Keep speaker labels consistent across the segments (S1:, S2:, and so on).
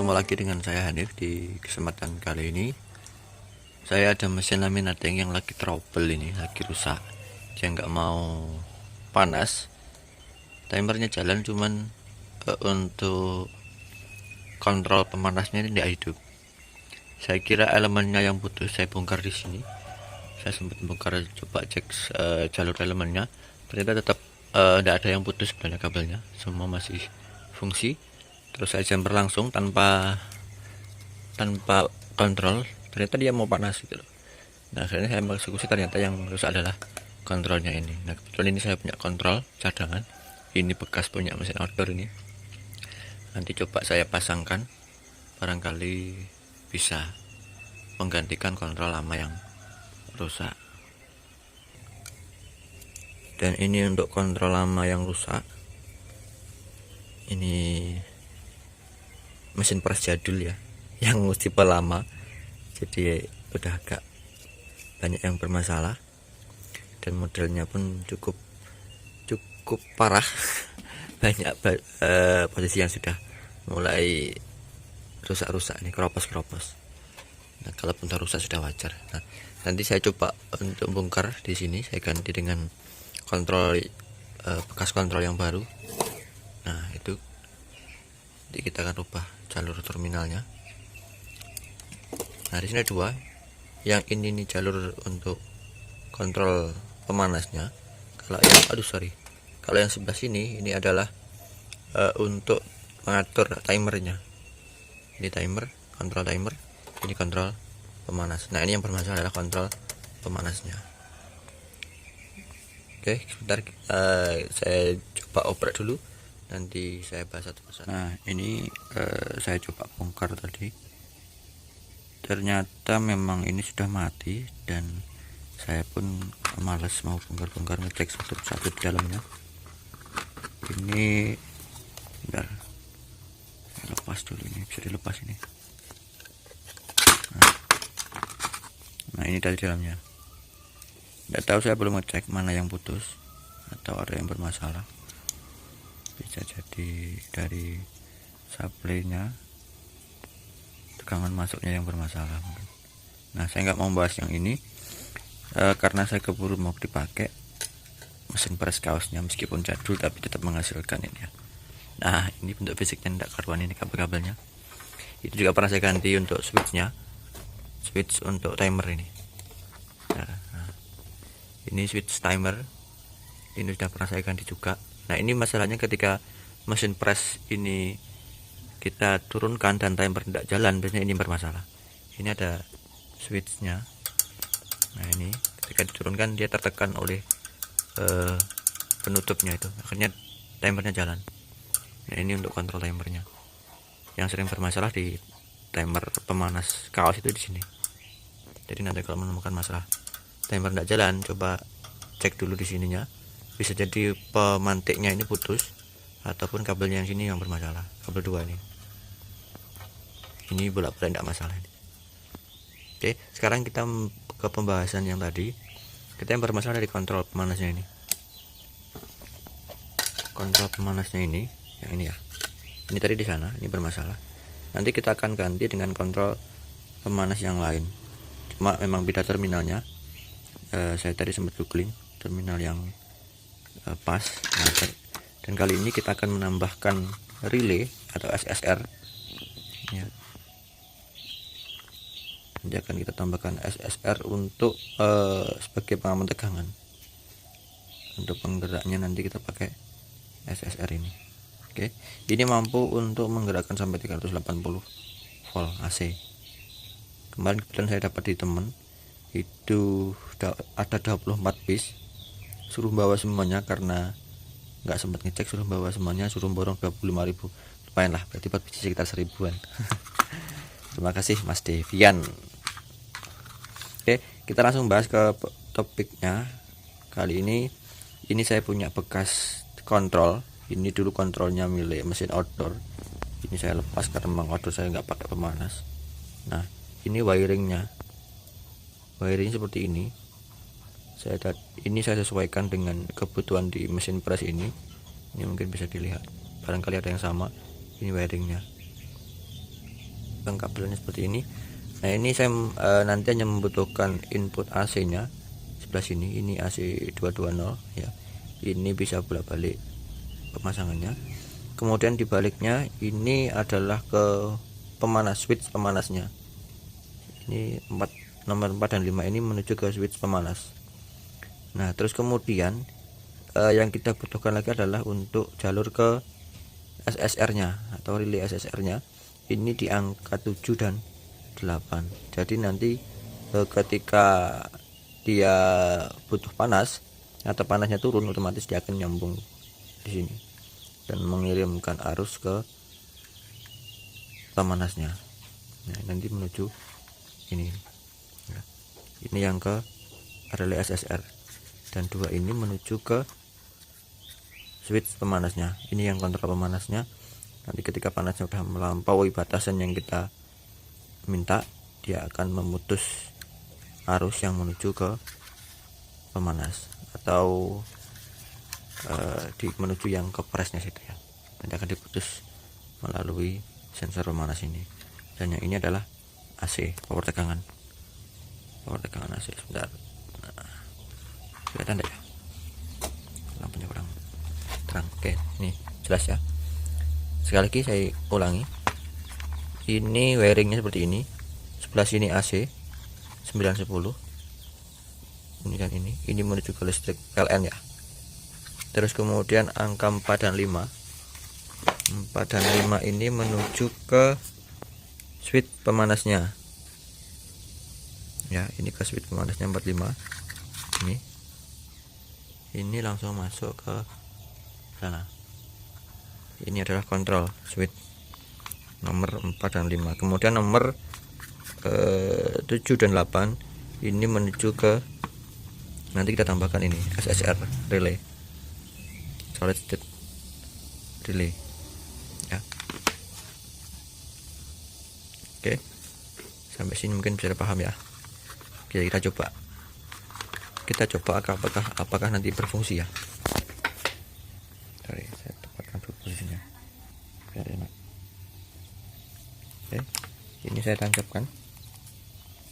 S1: Ketemu lagi dengan saya Hanif. Di kesempatan kali ini saya ada mesin laminating yang lagi trouble, ini lagi rusak, dia nggak mau panas. Timernya jalan, cuman untuk kontrol pemanasnya ini tidak hidup. Saya kira elemennya yang putus, saya bongkar di sini. Saya sempat bongkar, coba cek jalur elemennya, ternyata tetap tidak ada yang putus sebenarnya, kabelnya semua masih fungsi. Terus saya jumper langsung tanpa kontrol, ternyata dia mau panas gitu loh. Nah, akhirnya saya mengeksekusi, ternyata yang rusak adalah kontrolnya ini. Nah, kebetulan ini saya punya kontrol cadangan, ini bekas punya mesin outdoor ini. Nanti coba saya pasangkan, barangkali bisa menggantikan kontrol lama yang rusak. Dan ini untuk kontrol lama yang rusak, ini mesin pres jadul ya, yang tipe lama, jadi udah agak banyak yang bermasalah, dan modelnya pun cukup parah. Banyak posisi yang sudah mulai rusak nih, keropos. Nah, kalaupun rusak sudah wajar. Nah, nanti saya coba untuk bongkar di sini, saya ganti dengan kontrol bekas kontrol yang baru. Nah, itu jadi kita akan rubah jalur terminalnya. Nah, di sini ada dua. Yang ini nih jalur untuk kontrol pemanasnya. Kalau yang sebelah sini ini adalah untuk mengatur timernya. Ini timer, kontrol timer. Ini kontrol pemanas. Nah, ini yang bermasalah adalah kontrol pemanasnya. Oke, sebentar, saya coba oprek dulu, nanti saya bahas satu persatu. Nah, ini saya coba bongkar tadi, ternyata memang ini sudah mati, dan saya pun malas mau bongkar ngecek satu persatu di dalamnya. Ini bentar, saya lepas dulu, ini bisa dilepas ini. Nah, ini dari dalamnya. Tidak tahu, saya belum ngecek mana yang putus atau ada yang bermasalah. Bisa jadi dari supply-nya, tegangan masuknya yang bermasalah mungkin. Nah, saya nggak mau bahas yang ini karena saya keburu mau dipakai mesin pres kaosnya, meskipun jadul tapi tetap menghasilkan ini ya. Nah, ini bentuk fisiknya tidak karuan, ini kabel-kabelnya. Itu juga pernah saya ganti untuk switch untuk timer ini. Nah, ini switch timer, ini sudah pernah saya ganti juga. Nah, ini masalahnya ketika mesin pres ini kita turunkan dan timer tidak jalan, biasanya ini bermasalah. Ini ada switchnya. Nah, ini ketika diturunkan dia tertekan oleh penutupnya itu, akhirnya timernya jalan. Nah, ini untuk kontrol timernya. Yang sering bermasalah di timer pemanas kaos itu di sini. Jadi nanti kalau menemukan masalah timer tidak jalan, coba cek dulu di sininya. Bisa jadi pemantiknya ini putus, ataupun kabelnya yang sini yang bermasalah, kabel 2 ini. Ini bolak-balik tidak masalah ini. Oke, sekarang kita ke pembahasan yang tadi. Kita yang bermasalah dari kontrol pemanasnya ini. Kontrol pemanasnya ini, yang ini ya. Ini tadi di sana, ini bermasalah. Nanti kita akan ganti dengan kontrol pemanas yang lain. Cuma memang beda terminalnya. Saya tadi sempat googling terminal yang pas. Dan kali ini kita akan menambahkan relay atau SSR ya. Nanti akan kita tambahkan SSR untuk sebagai pengaman tegangan. Untuk penggeraknya nanti kita pakai SSR ini. Oke, ini mampu untuk menggerakkan sampai 380 volt AC. Kemarin kebetulan saya dapat di temen, itu ada 24 piece, suruh bawa semuanya karena nggak sempat ngecek, suruh bawa semuanya, suruh borong 25.000. Lumayan lah, berarti 4 piece sekitar 1000-an. Terima kasih Mas Devian. Oke, kita langsung bahas ke topiknya. Kali ini saya punya bekas kontrol. Ini dulu kontrolnya milik mesin outdoor. Ini saya lepas karena memang outdoor saya nggak pakai pemanas. Nah, ini wiringnya seperti ini. Saya sesuaikan dengan kebutuhan di mesin pres ini. Ini mungkin bisa dilihat, barangkali ada yang sama. Ini wiringnya. pengkabelannya seperti ini. Nah ini saya nanti hanya membutuhkan input AC nya sebelah sini, ini AC 220 ya, ini bisa bolak-balik pemasangannya. Kemudian dibaliknya ini adalah ke pemanas, switch pemanasnya. Ini nomor 4 dan 5 ini menuju ke switch pemanas. Nah terus kemudian yang kita butuhkan lagi adalah untuk jalur ke SSR nya atau relay SSR nya, ini di angka 7 dan 8. Jadi nanti ketika dia butuh panas atau panasnya turun, otomatis dia akan nyambung di sini dan mengirimkan arus ke pemanasnya. Nah, nanti menuju ini. Nah, ini yang ke relay SSR, dan 2 ini menuju ke switch pemanasnya. Ini yang kontrol pemanasnya. Nanti ketika panasnya sudah melampaui batasan yang kita minta, dia akan memutus arus yang menuju ke pemanas atau menuju yang ke presnya situ ya. Nanti akan diputus melalui sensor pemanas ini. Dan yang ini adalah AC, power tegangan AC. Sebentar, kelihatan ya, lampunya kurang terang. Oke, nih jelas ya. Sekali lagi saya ulangi, ini wiringnya seperti ini. Sebelah sini AC 910, ini dan ini menuju ke listrik PLN ya. Terus kemudian angka 4 dan 5 ini menuju ke switch pemanasnya ya. Ini ke switch pemanasnya 45, ini langsung masuk ke sana. Ini adalah kontrol switch nomor 4 dan 5. Kemudian nomor 7 dan 8 ini menuju ke, nanti kita tambahkan ini SSR relay, solid state relay ya. Oke, sampai sini mungkin bisa paham ya. Oke, kita coba apakah nanti berfungsi ya. Sorry, saya tempatkan posisinya biar enak. Oke, ini saya tancapkan.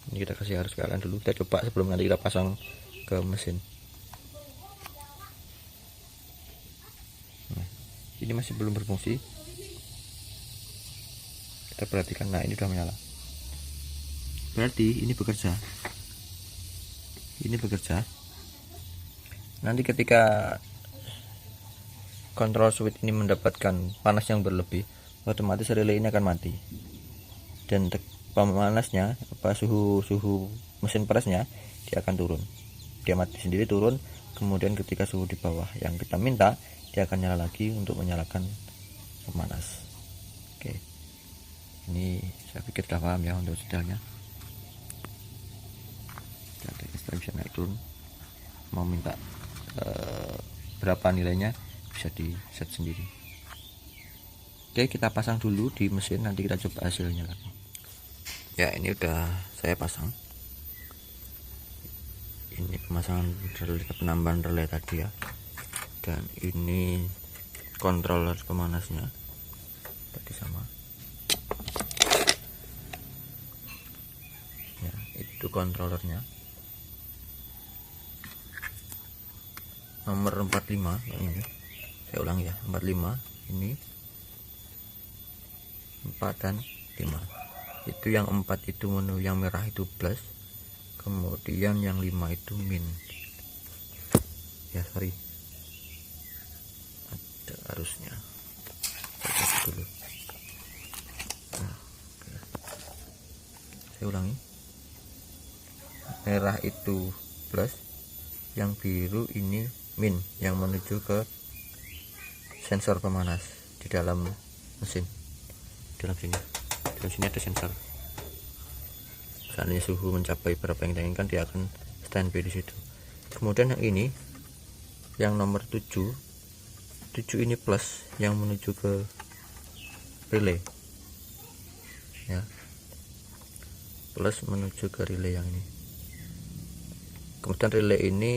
S1: Ini kita kasih arus ke PLN dulu. Kita coba sebelum nanti kita pasang ke mesin. Nah, ini masih belum berfungsi. Kita perhatikan. Nah, ini sudah menyala. Berarti ini bekerja. Nanti ketika kontrol switch ini mendapatkan panas yang berlebih, otomatis relay ini akan mati. Dan pemanasnya, suhu mesin presnya, dia akan turun. Dia mati sendiri, turun. Kemudian ketika suhu di bawah yang kita minta, dia akan nyala lagi untuk menyalakan pemanas. Oke, ini saya pikir sudah paham ya untuk detailnya. Jadi kita bisa naik turun, mau minta berapa nilainya bisa di set sendiri. Oke, kita pasang dulu di mesin, nanti kita coba hasilnya lagi. Ya, ini udah saya pasang. Ini pemasangan relay, penambahan relay tadi ya. Dan ini kontroler pemanasnya tadi sama. Ya, itu kontrolernya. Nomor 45 yang ini. Saya ulangi ya, 45 ini 4 dan 5. Itu yang 4 itu menu, yang merah itu plus, kemudian yang 5 itu min ya. Sorry, ada arusnya dulu. Nah, saya ulangi, merah itu plus, yang biru ini min, yang menuju ke sensor pemanas di dalam mesin. Dalam sini ada sensor. Seandainya suhu mencapai berapa yang diinginkan, dia akan standby di situ. Kemudian yang ini, yang nomor 7 ini plus, yang menuju ke relay ya, plus menuju ke relay yang ini. Kemudian relay ini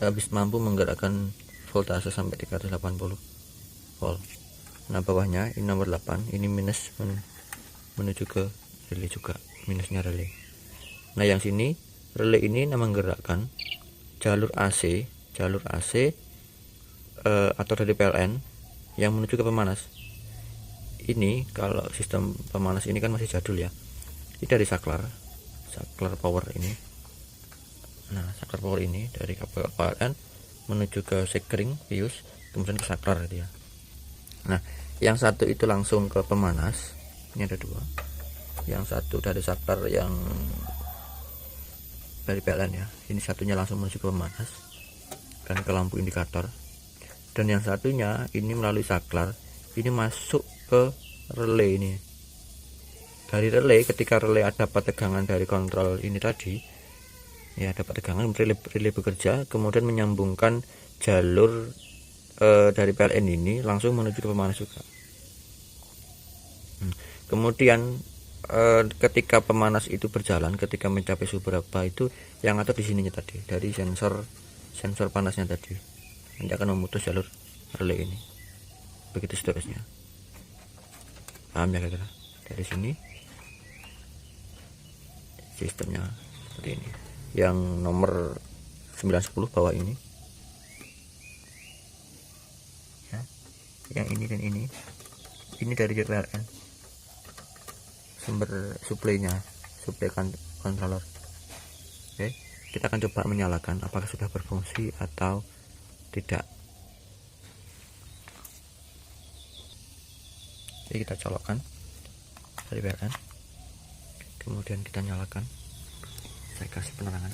S1: habis mampu menggerakkan voltase sampai 380 volt. Nah bawahnya ini nomor 8, ini minus menuju ke relay juga, minusnya relay. Nah yang sini relay ini menggerakkan jalur AC atau dari PLN yang menuju ke pemanas. Ini kalau sistem pemanas ini kan masih jadul ya, ini dari saklar power ini. Nah saklar power ini dari kabel PLN menuju ke sekring fuse, kemudian ke saklar dia. Nah yang satu itu langsung ke pemanas, ini ada dua, yang satu dari saklar yang dari PLN ya, ini satunya langsung menuju ke pemanas dan ke lampu indikator, dan yang satunya ini melalui saklar ini masuk ke relay. Ini dari relay, ketika relay dapat tegangan dari kontrol ini tadi ya, dapat tegangan, relay bekerja kemudian menyambungkan jalur dari PLN ini langsung menuju ke pemanas juga. Kemudian ketika pemanas itu berjalan, ketika mencapai suhu berapa itu yang ngatur di sininya tadi, dari sensor panasnya tadi, nanti akan memutus jalur relay ini, begitu seterusnya. Paham ya kira-kira? Dari sini sistemnya seperti ini. Yang nomor 910 bawah ini ya, yang ini dan ini dari PLN, sumber suplainya, suplai controller. Oke, kita akan coba menyalakan apakah sudah berfungsi atau tidak. Jadi kita colokkan dari PLN, kemudian kita nyalakan, saya kasih penerangan.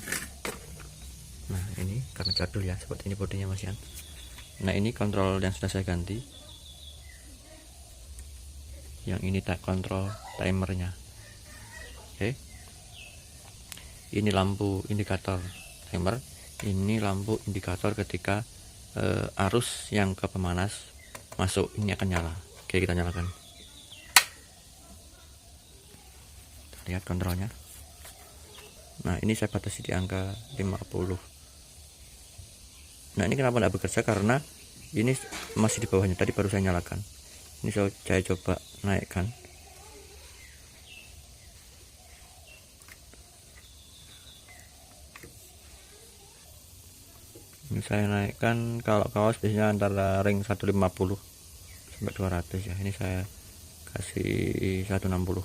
S1: Nah ini karena jadul ya, seperti ini bodinya masian. Nah ini kontrol yang sudah saya ganti, yang ini kontrol timernya. Oke, ini lampu indikator timer, ini lampu indikator ketika arus yang ke pemanas masuk, ini akan nyala. Oke, kita nyalakan. Lihat kontrolnya. Nah ini saya batasi di angka 50. Nah ini kenapa tidak bekerja, karena ini masih di bawahnya, tadi baru saya nyalakan. Ini saya coba naikkan. Ini saya naikkan, kalau kaos biasanya antara ring 150 sampai 200 ya, ini saya kasih 160.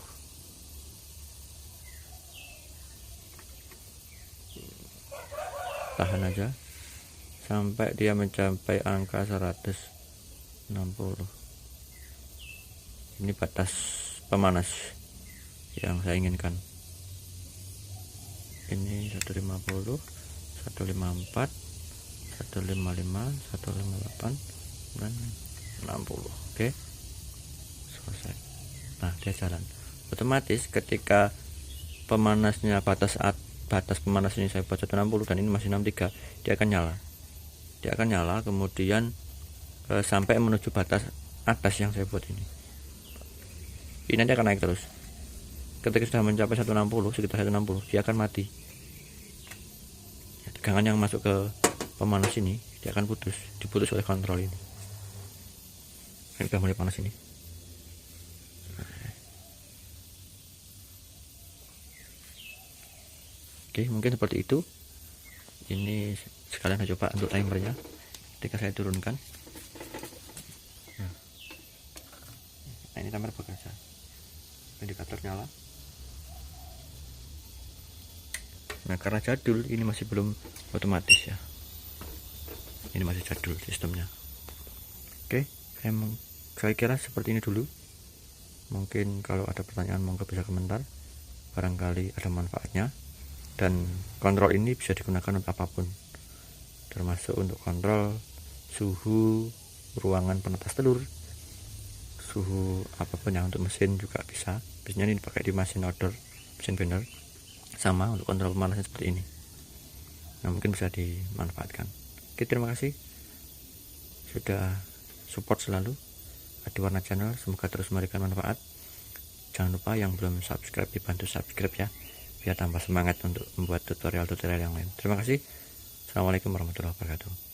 S1: Tahan aja sampai dia mencapai angka 160. Ini batas pemanas yang saya inginkan. Ini 150, 154, 155, 158 dan 60. Oke, selesai. Nah dia jalan otomatis. Ketika pemanasnya batas pemanas ini saya buat 160 dan ini masih 63, dia akan nyala, kemudian sampai menuju batas atas yang saya buat ini nanti akan naik terus. Ketika sudah mencapai 160, sekitar 160, dia akan mati. Tegangan yang masuk ke pemanas ini dia akan diputus oleh kontrol ini. Ini sudah mulai panas ini. Oke, mungkin seperti itu. Ini sekalian saya coba untuk timernya ketika saya turunkan. Nah ini timer bekerja, indikator nyala. Nah karena jadul ini masih belum otomatis ya, ini masih jadul sistemnya. Oke, saya kira seperti ini dulu. Mungkin kalau ada pertanyaan monggo bisa komentar, barangkali ada manfaatnya. Dan kontrol ini bisa digunakan untuk apapun, termasuk untuk kontrol suhu ruangan penetas telur, suhu apapun yang untuk mesin juga bisa. Biasanya ini dipakai di mesin outdoor, mesin blender, sama untuk kontrol pemanasnya seperti ini. Nah mungkin bisa dimanfaatkan. Oke, terima kasih sudah support selalu Adiwarna Channel, semoga terus memberikan manfaat. Jangan lupa yang belum subscribe dibantu subscribe ya, biar tambah semangat untuk membuat tutorial-tutorial yang lain. Terima kasih. Assalamualaikum warahmatullahi wabarakatuh.